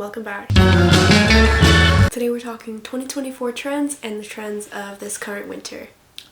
welcome back. Today we're talking 2024 trends and the trends of this current winter.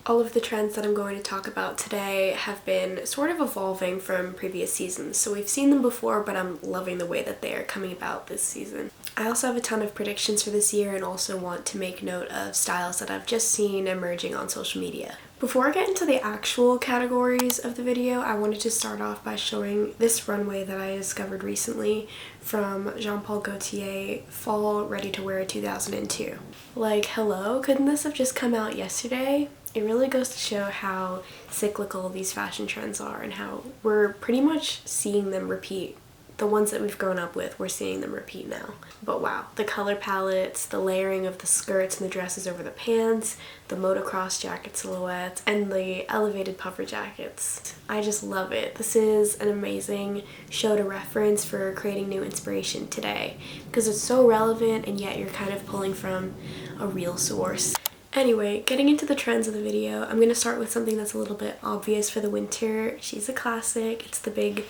All of the trends that I'm going to talk about today have been sort of evolving from previous seasons. So we've seen them before, but I'm loving the way that they are coming about this season. I also have a ton of predictions for this year and also want to make note of styles that I've just seen emerging on social media. Before I get into the actual categories of the video, I wanted to start off by showing this runway that I discovered recently from Jean-Paul Gaultier, Fall Ready to Wear 2002. Like, hello, couldn't this have just come out yesterday? It really goes to show how cyclical these fashion trends are and how we're pretty much seeing them repeat. The ones that we've grown up with, we're seeing them repeat now. But wow, the color palettes, the layering of the skirts and the dresses over the pants, the motocross jacket silhouettes, and the elevated puffer jackets. I just love it. This is an amazing show to reference for creating new inspiration today because it's so relevant and yet you're kind of pulling from a real source. Anyway, getting into the trends of the video, I'm going to start with something that's a little bit obvious for the winter. She's a classic. It's the big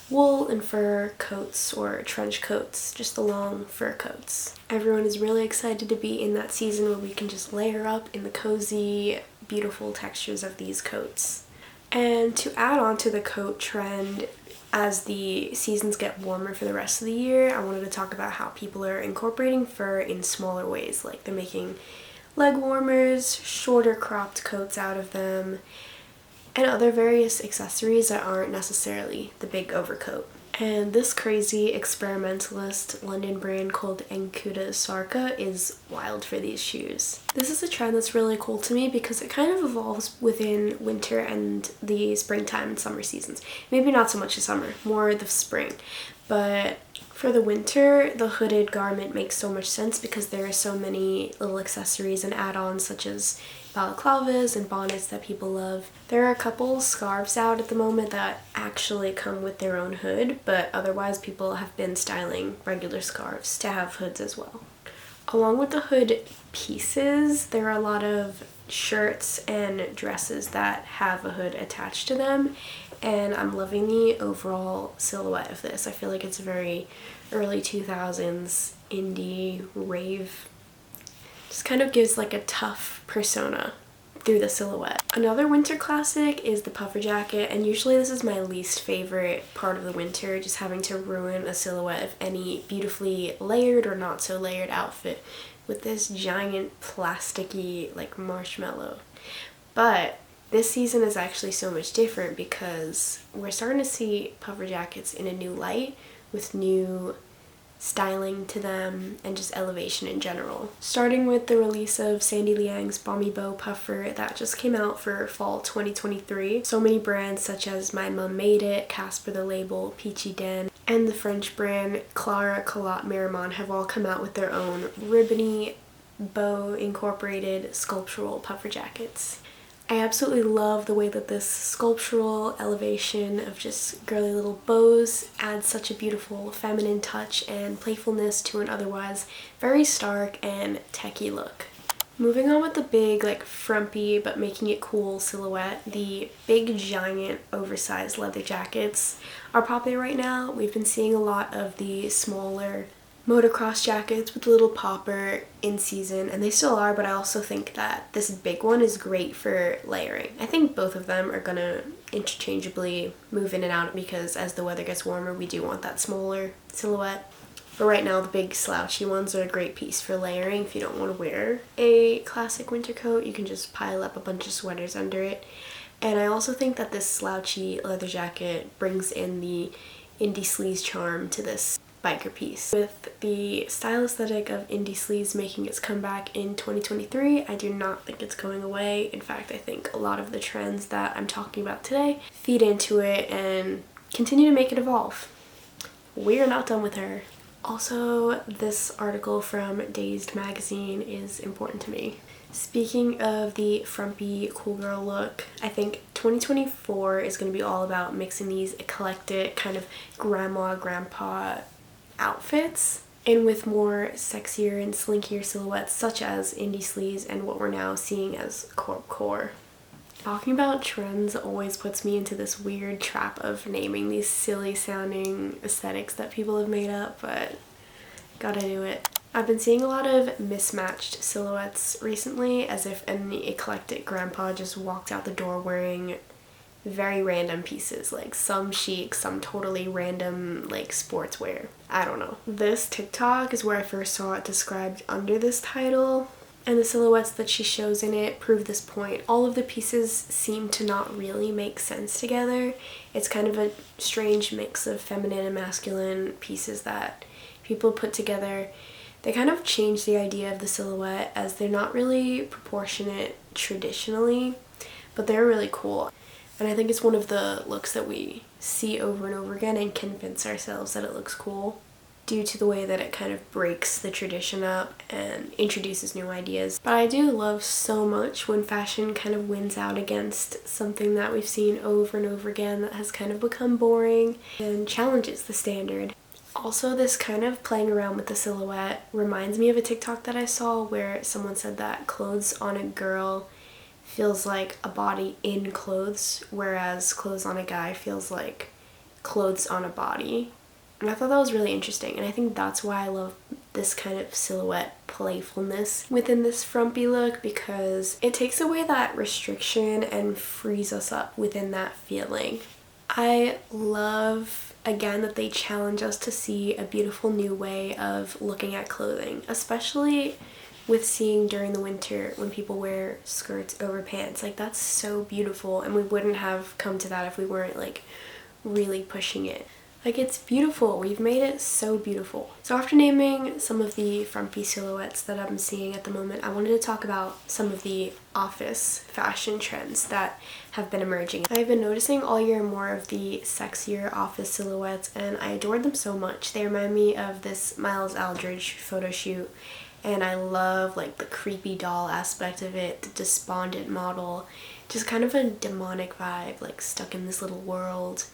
wool and fur coats or trench coats, just the long fur coats. Everyone is really excited to be in that season where we can just layer up in the cozy, beautiful textures of these coats. And to add on to the coat trend, as the seasons get warmer for the rest of the year, I wanted to talk about how people are incorporating fur in smaller ways, like they're making leg warmers, shorter cropped coats out of them, and other various accessories that aren't necessarily the big overcoat. And this crazy experimentalist London brand called Enkuta Sarka is wild for these shoes. This is a trend that's really cool to me because it kind of evolves within winter and the springtime and summer seasons. Maybe not so much the summer, more the spring. But for the winter, the hooded garment makes so much sense because there are so many little accessories and add-ons such as balaclavas and bonnets that people love. There are a couple scarves out at the moment that actually come with their own hood, but otherwise people have been styling regular scarves to have hoods as well. Along with the hood pieces, there are a lot of shirts and dresses that have a hood attached to them, and I'm loving the overall silhouette of this. I feel like it's a very early 2000s indie rave. Just kind of gives like a tough persona through the silhouette. Another winter classic is the puffer jacket, and usually this is my least favorite part of the winter, just having to ruin a silhouette of any beautifully layered or not so layered outfit with this giant plasticky like marshmallow. But this season is actually so much different because we're starting to see puffer jackets in a new light with new styling to them and just elevation in general. Starting with the release of Sandy Liang's Balmy Bow puffer that just came out for fall 2023. So many brands such as My Mum Made It, Casper the Label, Peachy Den, and the French brand Clara Calotte Merrimont have all come out with their own ribbony, bow incorporated sculptural puffer jackets. I absolutely love the way that this sculptural elevation of just girly little bows adds such a beautiful feminine touch and playfulness to an otherwise very stark and techy look. Moving on with the big, like, frumpy but making it cool silhouette, the big giant oversized leather jackets are popular right now. We've been seeing a lot of the smaller motocross jackets with a little popper in season, and they still are, but I also think that this big one is great for layering. I think both of them are gonna interchangeably move in and out because as the weather gets warmer, we do want that smaller silhouette. But right now, the big slouchy ones are a great piece for layering. If you don't want to wear a classic winter coat, you can just pile up a bunch of sweaters under it. And I also think that this slouchy leather jacket brings in the indie sleaze charm to this biker piece. With the style aesthetic of indie sleaze making its comeback in 2023, I do not think it's going away. In fact, I think a lot of the trends that I'm talking about today feed into it and continue to make it evolve. We are not done with her. Also, this article from Dazed magazine is important to me. Speaking of the frumpy cool girl look, I think 2024 is going to be all about mixing these eclectic kind of grandma, grandpa outfits in with more sexier and slinkier silhouettes such as indie sleeves and what we're now seeing as corp core. Talking about trends always puts me into this weird trap of naming these silly sounding aesthetics that people have made up, but Gotta do it. I've been seeing a lot of mismatched silhouettes recently, as if an eclectic grandpa just walked out the door wearing very random pieces, like some chic, some totally random like sportswear. I don't know. This TikTok is where I first saw it described under this title, and the silhouettes that she shows in it prove this point. All of the pieces seem to not really make sense together. It's kind of a strange mix of feminine and masculine pieces that people put together. They kind of change the idea of the silhouette, as they're not really proportionate traditionally, but they're really cool. And I think it's one of the looks that we see over and over again and convince ourselves that it looks cool, due to the way that it kind of breaks the tradition up and introduces new ideas. But I do love so much when fashion kind of wins out against something that we've seen over and over again that has kind of become boring and challenges the standard. Also, this kind of playing around with the silhouette reminds me of a TikTok that I saw where someone said that clothes on a girl feels like a body in clothes, whereas clothes on a guy feels like clothes on a body. And I thought that was really interesting, and I think that's why I love this kind of silhouette playfulness within this frumpy look, because it takes away that restriction and frees us up within that feeling. I love, again, that they challenge us to see a beautiful new way of looking at clothing, especially with seeing during the winter when people wear skirts over pants. Like, that's so beautiful, and we wouldn't have come to that if we weren't like really pushing it. Like, it's beautiful. We've made it so beautiful. So after naming some of the frumpy silhouettes that I'm seeing at the moment, I wanted to talk about some of the office fashion trends that have been emerging. I've been noticing all year more of the sexier office silhouettes, and I adore them so much. They remind me of this Miles Aldridge photo shoot, and I love like the creepy doll aspect of it, the despondent model, just kind of a demonic vibe, like stuck in this little world.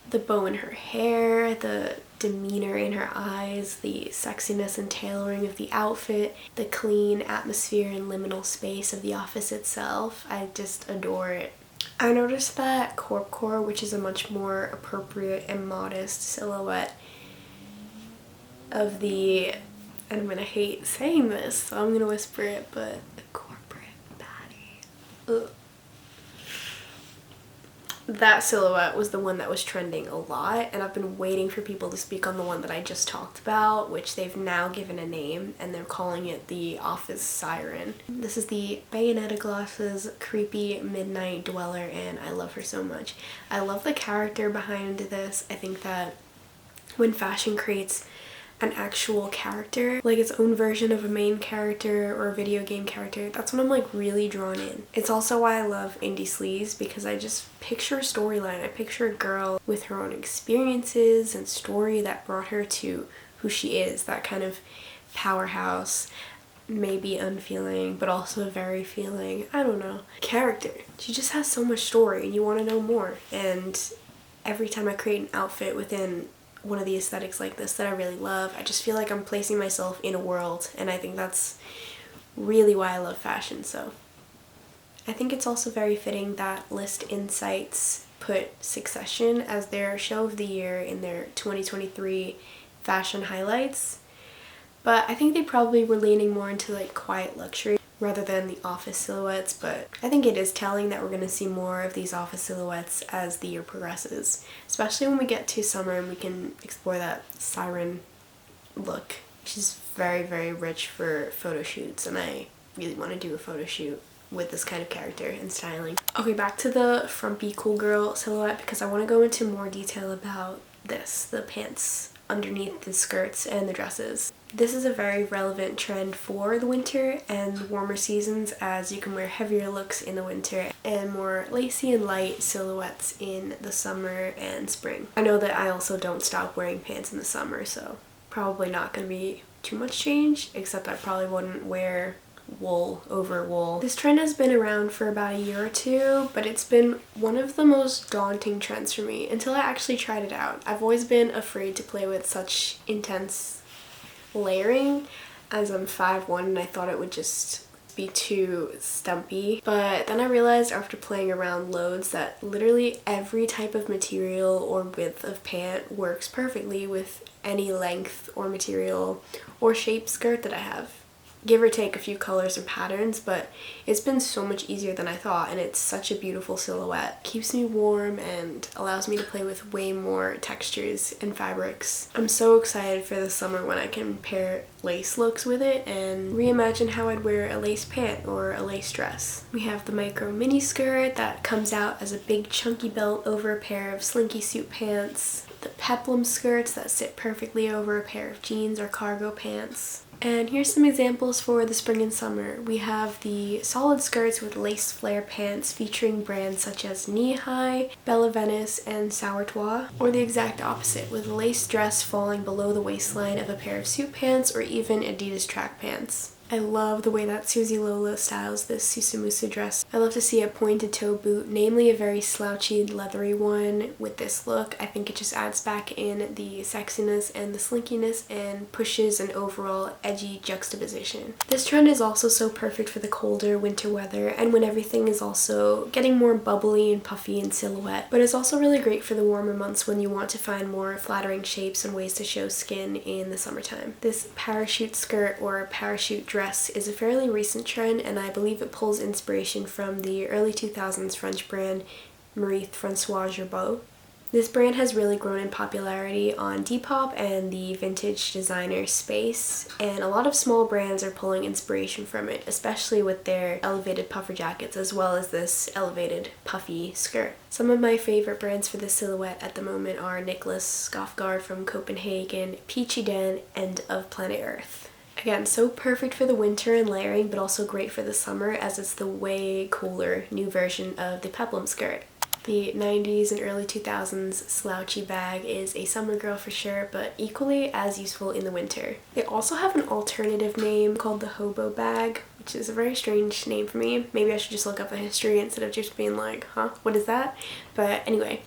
The bow in her hair, the demeanor in her eyes, the sexiness and tailoring of the outfit, the clean atmosphere and liminal space of the office itself. I just adore it. I noticed that corpcore, which is a much more appropriate and modest silhouette of the, and I'm gonna hate saying this, so I'm gonna whisper it, but the corporate baddie. Ugh. That silhouette was the one that was trending a lot, and I've been waiting for people to speak on the one that I just talked about, which they've now given a name, and they're calling it the Office Siren. This is the Bayonetta Glasses creepy midnight dweller, and I love her so much. I love the character behind this. I think that when fashion creates an actual character, like its own version of a main character or a video game character, that's when I'm like really drawn in. It's also why I love indie sleaze, because I just picture a storyline. I picture a girl with her own experiences and story that brought her to who she is, that kind of powerhouse, maybe unfeeling but also very feeling, I don't know, character. She just has so much story and you want to know more, and every time I create an outfit within one of the aesthetics like this that I really love, I just feel like I'm placing myself in a world, and I think that's really why I love fashion. So I think it's also very fitting that Lyst Insights put Succession as their show of the year in their 2023 fashion highlights, but I think they probably were leaning more into like quiet luxury rather than the office silhouettes. But I think it is telling that we're going to see more of these office silhouettes as the year progresses, especially when we get to summer and we can explore that Siren look. She's very, very rich for photo shoots, and I really want to do a photo shoot with this kind of character and styling. Okay, back to the frumpy cool girl silhouette, because I want to go into more detail about this, the pants underneath the skirts and the dresses. This is a very relevant trend for the winter and warmer seasons, as you can wear heavier looks in the winter and more lacy and light silhouettes in the summer and spring. I know that I also don't stop wearing pants in the summer, so probably not going to be too much change, except I probably wouldn't wear wool over wool. This trend has been around for about a year or two, but it's been one of the most daunting trends for me until I actually tried it out. I've always been afraid to play with such intense layering, as I'm 5'1", and I thought it would just be too stumpy, but then I realized after playing around loads that literally every type of material or width of pant works perfectly with any length or material or shape skirt that I have. Give or take a few colors and patterns, but it's been so much easier than I thought, and it's such a beautiful silhouette. Keeps me warm and allows me to play with way more textures and fabrics. I'm so excited for the summer when I can pair lace looks with it and reimagine how I'd wear a lace pant or a lace dress. We have the micro mini skirt that comes out as a big chunky belt over a pair of slinky suit pants. The peplum skirts that sit perfectly over a pair of jeans or cargo pants. And here's some examples for the spring and summer. We have the solid skirts with lace flare pants featuring brands such as Hiii, Bella Venice, and Sourtois, or the exact opposite with a lace dress falling below the waistline of a pair of suit pants or even Adidas track pants. I love the way that Susie Lola styles this Susamusa dress. I love to see a pointed toe boot, namely a very slouchy leathery one with this look. I think it just adds back in the sexiness and the slinkiness and pushes an overall edgy juxtaposition. This trend is also so perfect for the colder winter weather and when everything is also getting more bubbly and puffy in silhouette, but it's also really great for the warmer months when you want to find more flattering shapes and ways to show skin in the summertime. This parachute skirt or parachute dress is a fairly recent trend, and I believe it pulls inspiration from the early 2000s French brand Marie-Françoise Gerbeau. This brand has really grown in popularity on Depop and the vintage designer space, and a lot of small brands are pulling inspiration from it, especially with their elevated puffer jackets as well as this elevated puffy skirt. Some of my favorite brands for this silhouette at the moment are Nicholas Skofgard from Copenhagen, Peachy Den, and Of Planet Earth. Again, so perfect for the winter and layering, but also great for the summer as it's the way cooler new version of the peplum skirt. The 90s and early 2000s slouchy bag is a summer girl for sure, but equally as useful in the winter. They also have an alternative name called the hobo bag, which is a very strange name for me. Maybe I should just look up the history instead of just being like, huh, what is that? But anyway,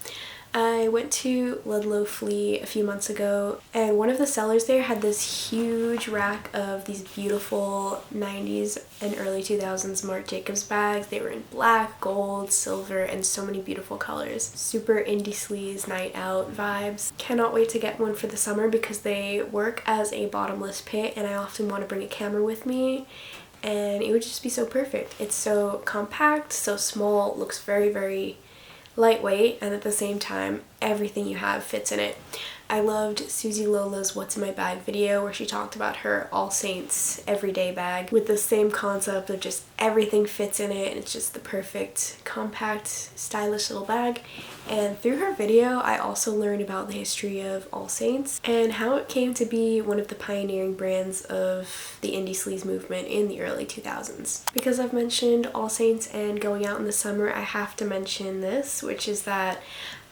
I went to Ludlow Flea a few months ago, and one of the sellers there had this huge rack of these beautiful 90s and early 2000s Marc Jacobs bags. They were in black, gold, silver, and so many beautiful colors. Super indie sleaze, night out vibes. Cannot wait to get one for the summer because they work as a bottomless pit, and I often want to bring a camera with me, and it would just be so perfect. It's so compact, so small, looks very, very lightweight, and at the same time everything you have fits in it. I loved Susie Lola's What's in My Bag video where she talked about her All Saints everyday bag with the same concept of just everything fits in it and it's just the perfect compact stylish little bag. And through her video I also learned about the history of All Saints and how it came to be one of the pioneering brands of the indie sleaze movement in the early 2000s. Because I've mentioned All Saints and going out in the summer, I have to mention this, which is that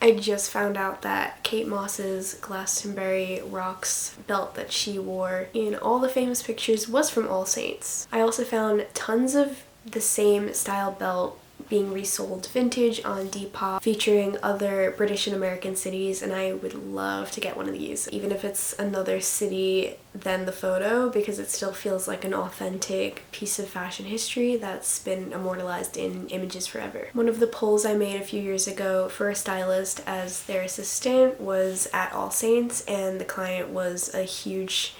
I just found out that Kate Moss's Glastonbury Rocks belt that she wore in all the famous pictures was from All Saints. I also found tons of the same style belt being resold vintage on Depop featuring other British and American cities, and I would love to get one of these, even if it's another city than the photo, because it still feels like an authentic piece of fashion history that's been immortalized in images forever. One of the pulls I made a few years ago for a stylist as their assistant was at All Saints, and the client was a huge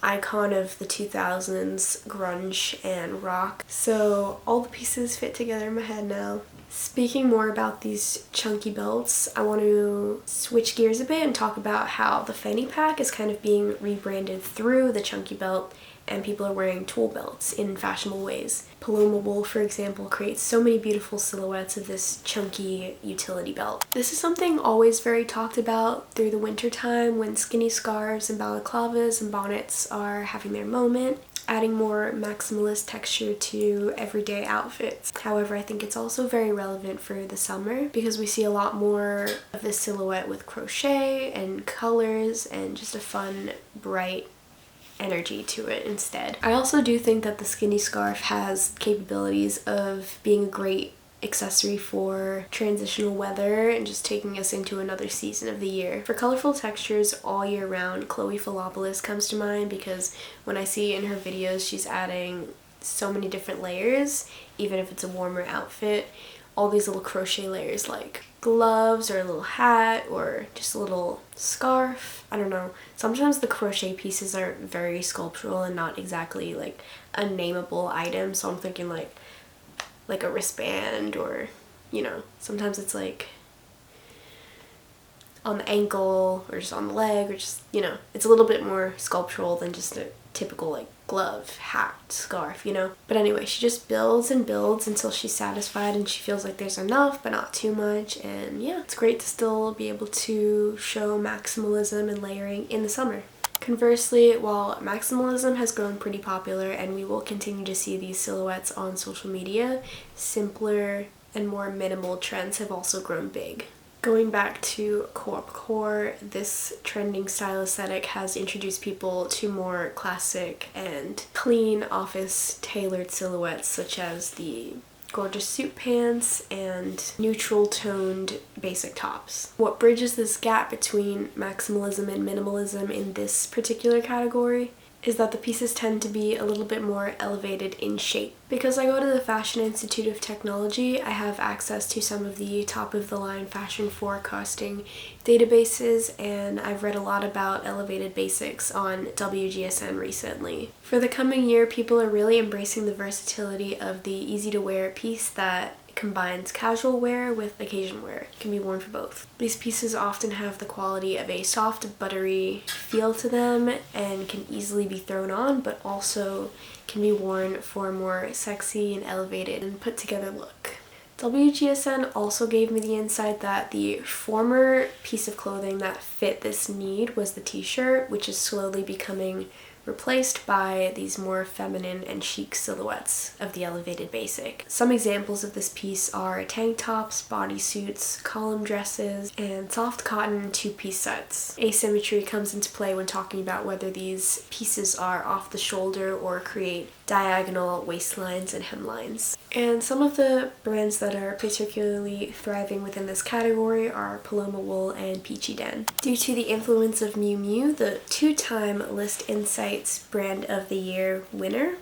icon of the 2000s grunge and rock, so all the pieces fit together in my head now. Speaking more about these chunky belts, I want to switch gears a bit and talk about how the fanny pack is kind of being rebranded through the chunky belt and people are wearing tool belts in fashionable ways. Paloma Wool, for example, creates so many beautiful silhouettes of this chunky utility belt. This is something always very talked about through the winter time when skinny scarves and balaclavas and bonnets are having their moment, adding more maximalist texture to everyday outfits. However, I think it's also very relevant for the summer because we see a lot more of this silhouette with crochet and colors and just a fun, bright energy to it instead. I also do think that the skinny scarf has capabilities of being a great accessory for transitional weather and just taking us into another season of the year. For colorful textures all year round, Chloe Philopoulos comes to mind because when I see in her videos she's adding so many different layers, even if it's a warmer outfit. All these little crochet layers like gloves or a little hat or just a little scarf. I don't know. Sometimes the crochet pieces are very sculptural and not exactly like a nameable item, so I'm thinking like a wristband, or you know, sometimes it's like on the ankle or just on the leg, or just, you know, it's a little bit more sculptural than just a typical like glove, hat, scarf, you know. But anyway, she just builds and builds until she's satisfied and she feels like there's enough but not too much. And yeah, it's great to still be able to show maximalism and layering in the summer. Conversely, while maximalism has grown pretty popular and we will continue to see these silhouettes on social media, simpler and more minimal trends have also grown big. Going back to co-op core, this trending style aesthetic has introduced people to more classic and clean office tailored silhouettes, such as the gorgeous suit pants and neutral toned basic tops. What bridges this gap between maximalism and minimalism in this particular category is that the pieces tend to be a little bit more elevated in shape. Because I go to the Fashion Institute of Technology, I have access to some of the top-of-the-line fashion forecasting databases, and I've read a lot about elevated basics on WGSN recently. For the coming year, people are really embracing the versatility of the easy-to-wear piece that combines casual wear with occasion wear. It can be worn for both. These pieces often have the quality of a soft, buttery feel to them and can easily be thrown on, but also can be worn for a more sexy and elevated and put together look. WGSN also gave me the insight that the former piece of clothing that fit this need was the t-shirt, which is slowly becoming replaced by these more feminine and chic silhouettes of the elevated basic. Some examples of this piece are tank tops, bodysuits, column dresses, and soft cotton two-piece sets. Asymmetry comes into play when talking about whether these pieces are off the shoulder or create diagonal waistlines and hemlines. And some of the brands that are particularly thriving within this category are Paloma Wool and Peachy Den. Due to the influence of Miu Miu, the two-time Lyst Insights Brand of the Year winner,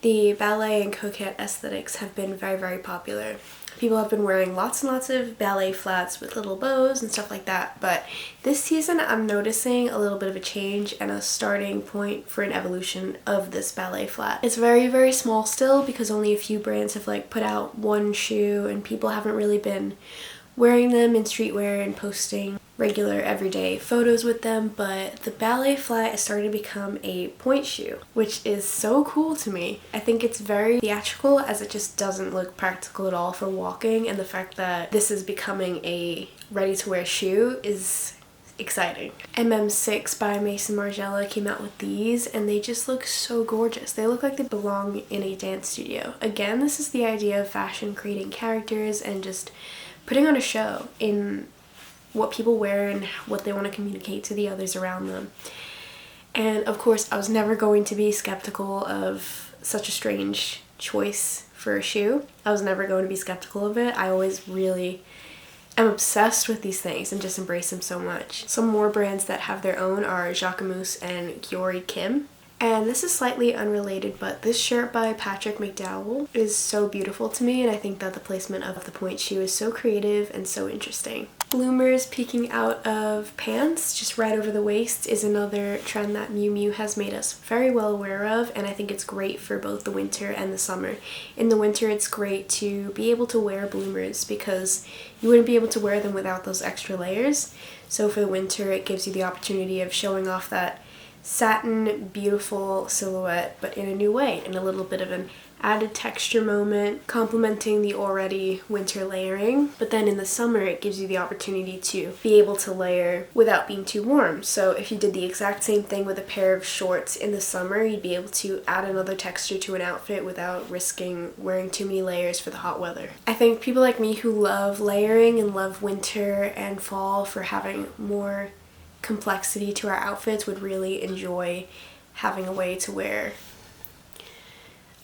the ballet and coquette aesthetics have been very, very popular. People have been wearing lots and lots of ballet flats with little bows and stuff like that, but this season I'm noticing a little bit of a change and a starting point for an evolution of this ballet flat. It's very, very small still because only a few brands have like put out one shoe and people haven't really been wearing them in streetwear and posting regular everyday photos with them, but the ballet flat is starting to become a pointe shoe, which is so cool to me. I think it's very theatrical as it just doesn't look practical at all for walking, and the fact that this is becoming a ready-to-wear shoe is exciting. MM6 by Maison Margiela came out with these and they just look so gorgeous. They look like they belong in a dance studio. Again, this is the idea of fashion creating characters and just putting on a show in what people wear and what they want to communicate to the others around them. And of course, I was never going to be skeptical of such a strange choice for a shoe. I was never going to be skeptical of it. I always really am obsessed with these things and just embrace them so much. Some more brands that have their own are Jacquemus and Gyeori Kim. And this is slightly unrelated, but this shirt by Patrick McDowell is so beautiful to me, and I think that the placement of the pointe shoe is so creative and so interesting. Bloomers peeking out of pants just right over the waist is another trend that Miu Miu has made us very well aware of, and I think it's great for both the winter and the summer. In the winter, it's great to be able to wear bloomers because you wouldn't be able to wear them without those extra layers. So for the winter, it gives you the opportunity of showing off that satin, beautiful silhouette, but in a new way, in a little bit of an added texture moment, complementing the already winter layering. But then in the summer, it gives you the opportunity to be able to layer without being too warm. So if you did the exact same thing with a pair of shorts in the summer, you'd be able to add another texture to an outfit without risking wearing too many layers for the hot weather. I think people like me who love layering and love winter and fall for having more complexity to our outfits would really enjoy having a way to wear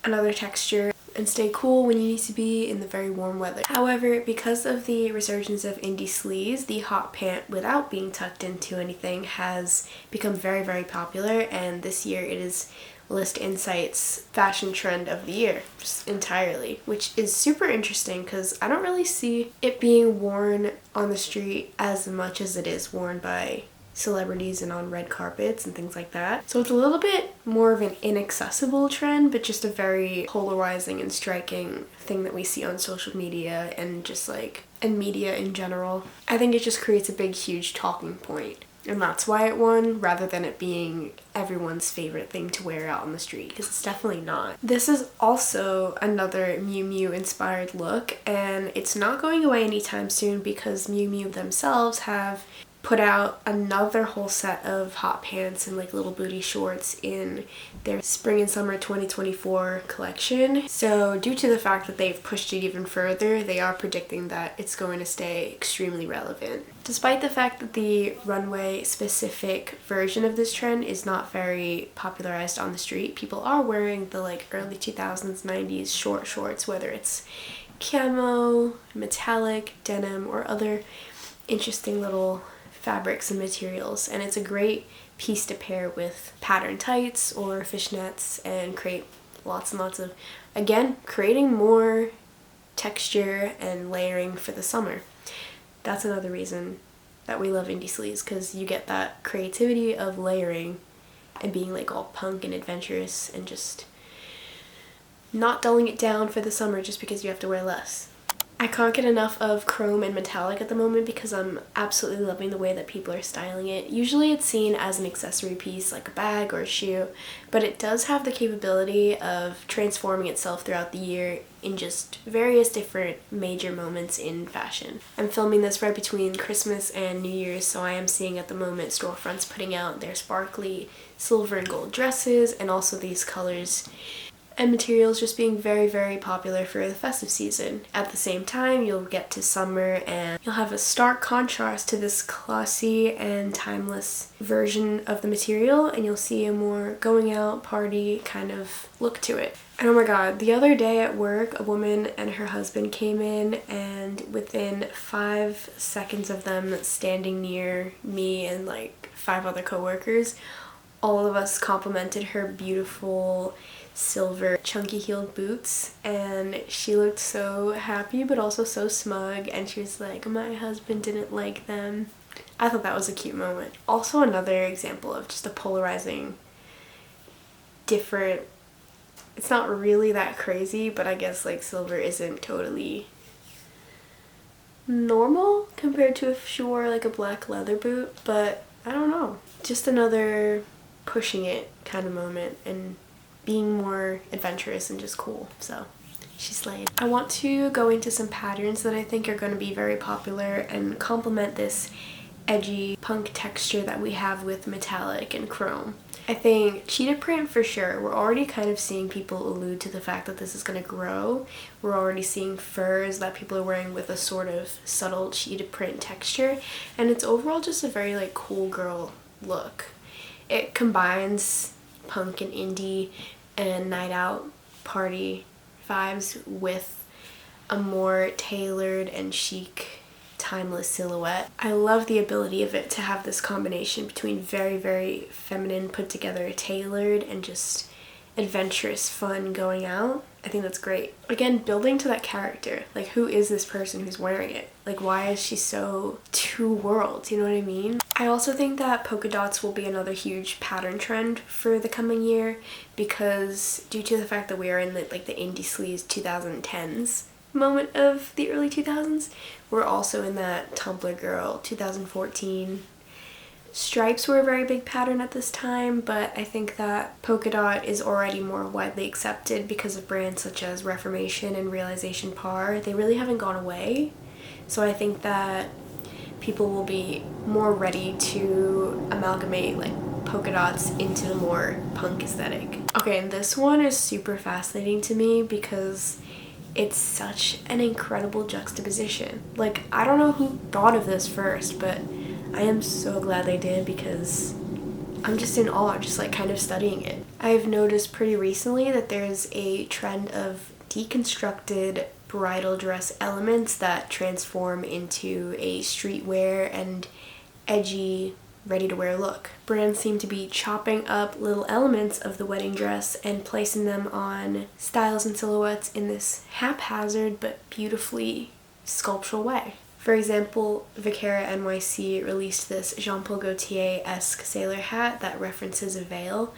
another texture and stay cool when you need to be in the very warm weather. However, because of the resurgence of indie sleeves, the hot pant without being tucked into anything has become very, very popular, and this year it is Lyst Insights fashion trend of the year, just entirely, which is super interesting because I don't really see it being worn on the street as much as it is worn by celebrities and on red carpets and things like that. So it's a little bit more of an inaccessible trend, but just a very polarizing and striking thing that we see on social media and just like in media in general. I think it just creates a big, huge talking point. And that's why it won, rather than it being everyone's favorite thing to wear out on the street, because it's definitely not. This is also another Miu Miu inspired look, and it's not going away anytime soon because Miu Miu themselves have put out another whole set of hot pants and like little booty shorts in their spring and summer 2024 collection. So due to the fact that they've pushed it even further, they are predicting that it's going to stay extremely relevant. Despite the fact that the runway specific version of this trend is not very popularized on the street, people are wearing the like early 2000s, 90s short shorts, whether it's camo, metallic, denim, or other interesting little fabrics and materials, and it's a great piece to pair with pattern tights or fishnets and create lots and lots of, again, creating more texture and layering for the summer. That's another reason that we love indie sleeves, because you get that creativity of layering and being like all punk and adventurous and just not dulling it down for the summer just because you have to wear less. I can't get enough of chrome and metallic at the moment because I'm absolutely loving the way that people are styling it. Usually it's seen as an accessory piece like a bag or a shoe, but it does have the capability of transforming itself throughout the year in just various different major moments in fashion. I'm filming this right between Christmas and New Year's, so I am seeing at the moment storefronts putting out their sparkly silver and gold dresses, and also these colors and materials just being very, very popular for the festive season. At the same time, you'll get to summer and you'll have a stark contrast to this classy and timeless version of the material, and you'll see a more going out party kind of look to it. And oh my god, the other day at work, a woman and her husband came in, and within 5 seconds of them standing near me and like 5 other coworkers, all of us complimented her beautiful silver chunky heeled boots, and she looked so happy but also so smug, and she was like, my husband didn't like them. I thought that was a cute moment. Also another example of just a polarizing different, it's not really that crazy, but I guess like silver isn't totally normal compared to if she wore like a black leather boot, but I don't know, just another pushing it kind of moment and being more adventurous and just cool. So she slayed. I want to go into some patterns that I think are going to be very popular and complement this edgy punk texture that we have with metallic and chrome. I think cheetah print for sure. We're already kind of seeing people allude to the fact that this is going to grow. We're already seeing furs that people are wearing with a sort of subtle cheetah print texture, and it's overall just a very like cool girl look. It combines punk and indie and night out party vibes with a more tailored and chic, timeless silhouette. I love the ability of it to have this combination between very, very feminine, put together, tailored, and just adventurous fun going out. I think that's great. Again, building to that character. Like, who is this person who's wearing it? Like, why is she so two worlds? You know what I mean? I also think that polka dots will be another huge pattern trend for the coming year, because due to the fact that we are in the indie sleeves 2010s moment of the early 2000s, we're also in that Tumblr girl 2014. Stripes were a very big pattern at this time, but I think that polka dot is already more widely accepted because of brands such as Reformation and Realization Par. They really haven't gone away, so I think that people will be more ready to amalgamate like polka dots into the more punk aesthetic. Okay, and this one is super fascinating to me because it's such an incredible juxtaposition. Like, I don't know who thought of this first, but I am so glad they did, because I'm just in awe, just like kind of studying it. I've noticed pretty recently that there's a trend of deconstructed bridal dress elements that transform into a streetwear and edgy ready-to-wear look. Brands seem to be chopping up little elements of the wedding dress and placing them on styles and silhouettes in this haphazard but beautifully sculptural way. For example, Vaquera NYC released this Jean-Paul Gaultier-esque sailor hat that references a veil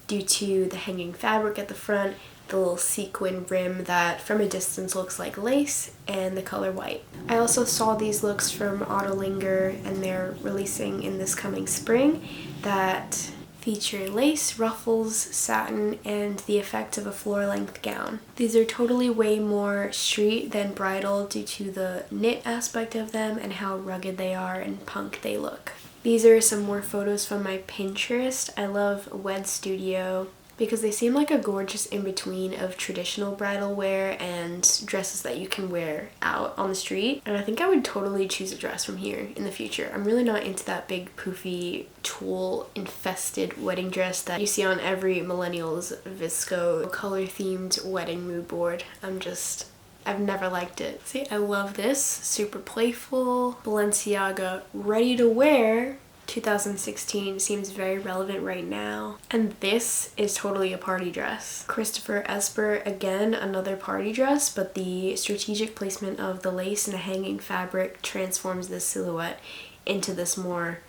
due to the hanging fabric at the front, the little sequin rim that from a distance looks like lace, and the color white. I also saw these looks from Auto Linger, and they're releasing in this coming spring that feature lace, ruffles, satin, and the effect of a floor-length gown. These are totally way more street than bridal due to the knit aspect of them and how rugged they are and punk they look. These are some more photos from my Pinterest. I love Wed Studio because they seem like a gorgeous in-between of traditional bridal wear and dresses that you can wear out on the street. And I think I would totally choose a dress from here in the future. I'm really not into that big poofy tulle-infested wedding dress that you see on every millennial's visco color-themed wedding mood board. I've never liked it. See, I love this. Super playful Balenciaga ready to wear 2016 seems very relevant right now. And this is totally a party dress. Christopher Esper, again, another party dress, but the strategic placement of the lace and the hanging fabric transforms this silhouette into this more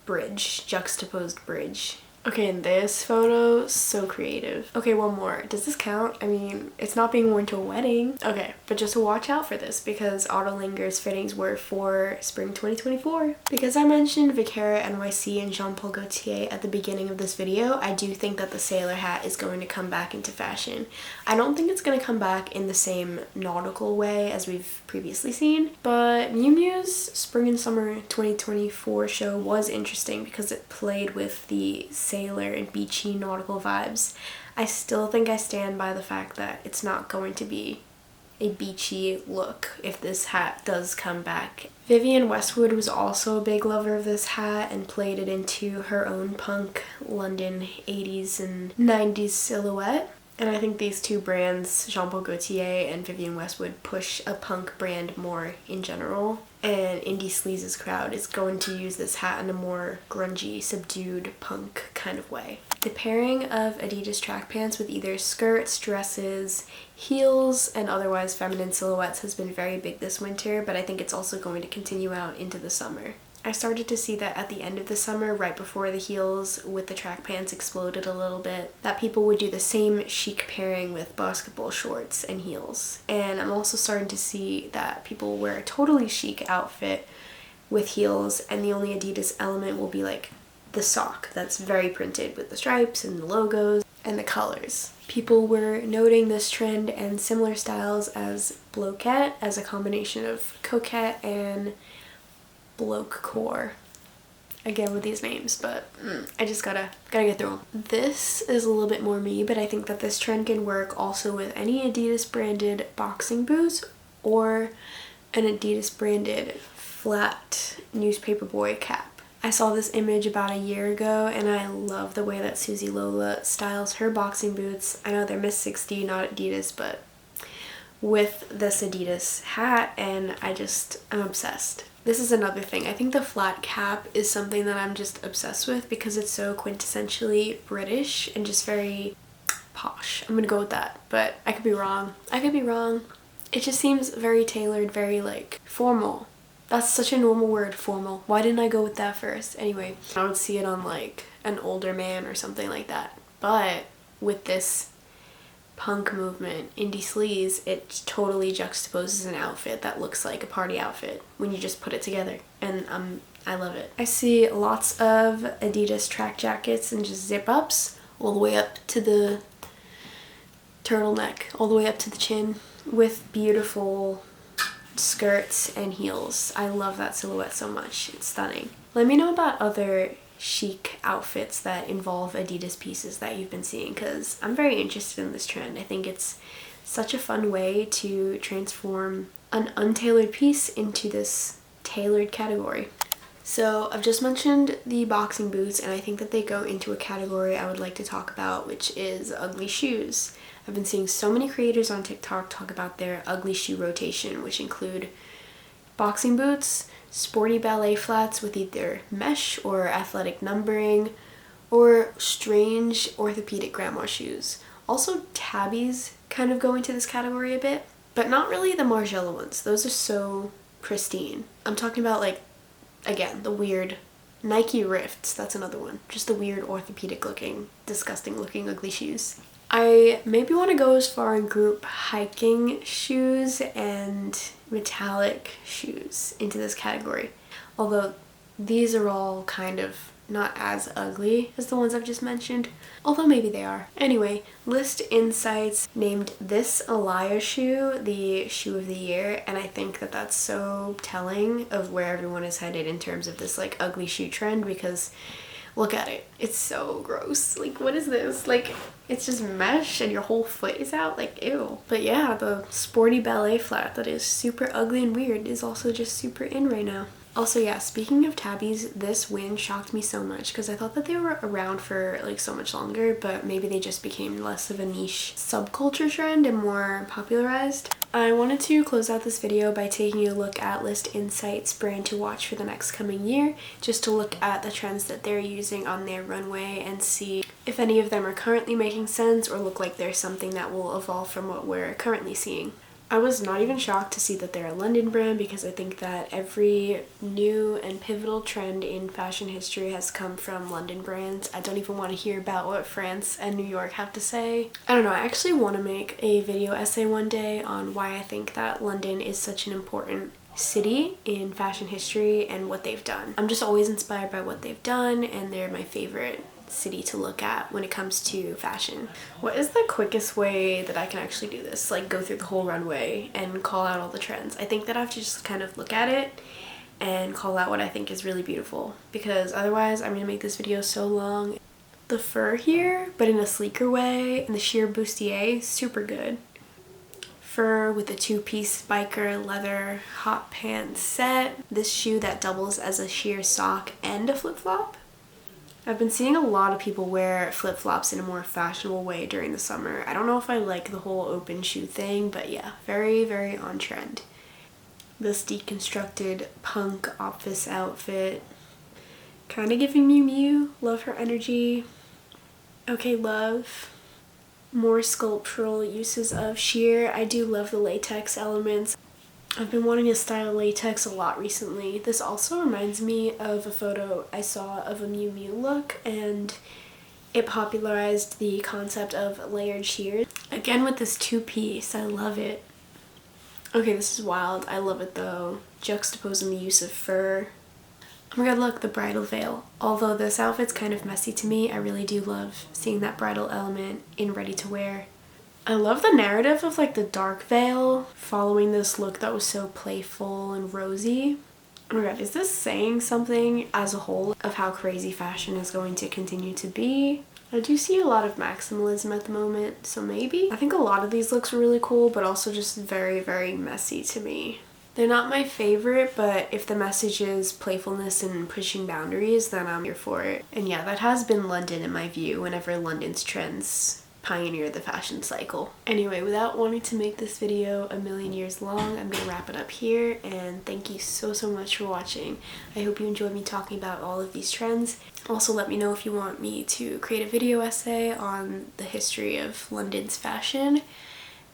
bridge, juxtaposed bridge. Okay, and this photo, so creative. Okay, one more. Does this count? I mean, it's not being worn to a wedding. Okay, but just watch out for this because Auto Linger's fittings were for spring 2024. Because I mentioned Vaquera NYC and Jean-Paul Gaultier at the beginning of this video, I do think that the sailor hat is going to come back into fashion. I don't think it's going to come back in the same nautical way as we've previously seen, but Miu Miu's Spring and Summer 2024 show was interesting because it played with the sailor and beachy nautical vibes. I still think I stand by the fact that it's not going to be a beachy look if this hat does come back. Vivienne Westwood was also a big lover of this hat and played it into her own punk London 80s and 90s silhouette. And I think these two brands, Jean-Paul Gaultier and Vivienne Westwood, push a punk brand more in general. And Indie Sleaze's crowd is going to use this hat in a more grungy, subdued punk kind of way. The pairing of Adidas track pants with either skirts, dresses, heels, and otherwise feminine silhouettes has been very big this winter, but I think it's also going to continue out into the summer. I started to see that at the end of the summer, right before the heels with the track pants exploded a little bit, that people would do the same chic pairing with basketball shorts and heels. And I'm also starting to see that people wear a totally chic outfit with heels, and the only Adidas element will be like the sock that's very printed with the stripes and the logos and the colors. People were noting this trend and similar styles as bloquette as a combination of coquette and bloke core. Again with these names, but I just gotta get through them. This is a little bit more me, but I think that this trend can work also with any Adidas branded boxing boots or an Adidas branded flat newspaper boy cap. I saw this image about a year ago and I love the way that Susie Lola styles her boxing boots. I know they're Miss 60, not Adidas, but with this Adidas hat, and I'm obsessed. This is another thing. I think the flat cap is something that I'm just obsessed with because it's so quintessentially British and just very posh. I'm gonna go with that, but I could be wrong. It just seems very tailored, very like formal. That's such a normal word, formal. Why didn't I go with that first? Anyway, I would see it on like an older man or something like that. But with this punk movement, Indie Sleaze, it totally juxtaposes an outfit that looks like a party outfit when you just put it together, and I love it. I see lots of Adidas track jackets and just zip-ups all the way up to the turtleneck, all the way up to the chin, with beautiful skirts and heels. I love that silhouette so much. It's stunning. Let me know about other chic outfits that involve Adidas pieces that you've been seeing, because I'm very interested in this trend. I think it's such a fun way to transform an untailored piece into this tailored category. So I've just mentioned the boxing boots, and I think that they go into a category I would like to talk about, which is ugly shoes. I've been seeing so many creators on TikTok talk about their ugly shoe rotation, which include boxing boots, sporty ballet flats with either mesh or athletic numbering, or strange orthopedic grandma shoes. Also tabbies kind of go into this category a bit, but not really the Margiela ones. Those are so pristine. I'm talking about, like, again, the weird Nike Rifts. That's another one. Just the weird orthopedic looking, disgusting looking, ugly shoes. I maybe want to go as far and group hiking shoes and metallic shoes into this category. Although these are all kind of not as ugly as the ones I've just mentioned, although maybe they are. Anyway, Lyst Insights named this Alaya shoe the shoe of the year, and I think that that's so telling of where everyone is headed in terms of this like ugly shoe trend, because look at it. It's so gross. Like, what is this? Like, it's just mesh and your whole foot is out. Like, ew. But yeah, the sporty ballet flat that is super ugly and weird is also just super in right now. Also, yeah, speaking of tabbies, this win shocked me so much because I thought that they were around for like so much longer, but maybe they just became less of a niche subculture trend and more popularized. I wanted to close out this video by taking a look at Lyst Insights brand to watch for the next coming year, just to look at the trends that they're using on their runway and see if any of them are currently making sense or look like there's something that will evolve from what we're currently seeing. I was not even shocked to see that they're a London brand, because I think that every new and pivotal trend in fashion history has come from London brands. I don't even want to hear about what France and New York have to say. I don't know, I actually want to make a video essay one day on why I think that London is such an important city in fashion history and what they've done. I'm just always inspired by what they've done, and they're my favorite city to look at when it comes to fashion. What is the quickest way that I can actually do this? Like, go through the whole runway and call out all the trends. I think that I have to just kind of look at it and call out what I think is really beautiful, because otherwise I'm gonna make this video so long. The fur here, but in a sleeker way, and the sheer bustier, super good. Fur with a two-piece biker leather hot pants set. This shoe that doubles as a sheer sock and a flip-flop. I've been seeing a lot of people wear flip-flops in a more fashionable way during the summer. I don't know if I like the whole open shoe thing, but yeah, very, very on trend. This deconstructed punk office outfit. Kind of giving Miu Miu. Love her energy. Okay, love. More sculptural uses of sheer. I do love the latex elements. I've been wanting to style latex a lot recently. This also reminds me of a photo I saw of a Miu Miu look, and it popularized the concept of layered sheer. Again with this two-piece, I love it. Okay, this is wild. I love it though. Juxtaposing the use of fur. Oh my god, look, the bridal veil. Although this outfit's kind of messy to me, I really do love seeing that bridal element in ready to wear. I love the narrative of like the dark veil following this look that was so playful and rosy. Oh my god, is this saying something as a whole of how crazy fashion is going to continue to be? I do see a lot of maximalism at the moment, so maybe. I think a lot of these looks are really cool, but also just very, very messy to me. They're not my favorite, but if the message is playfulness and pushing boundaries, then I'm here for it. And yeah, that has been London in my view whenever London's trends pioneer the fashion cycle. Anyway, without wanting to make this video a million years long, I'm gonna wrap it up here, and thank you so much for watching. I hope you enjoyed me talking about all of these trends. Also, let me know if you want me to create a video essay on the history of London's fashion.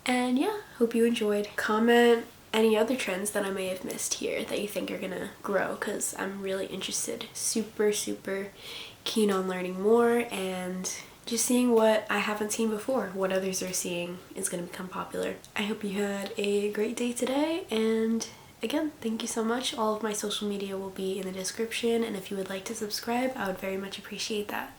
And yeah, hope you enjoyed. Comment any other trends that I may have missed here that you think are gonna grow, because I'm really interested. Super keen on learning more and just seeing what I haven't seen before, what others are seeing is going to become popular. I hope you had a great day today, and again, thank you so much. All of my social media will be in the description, and if you would like to subscribe, I would very much appreciate that.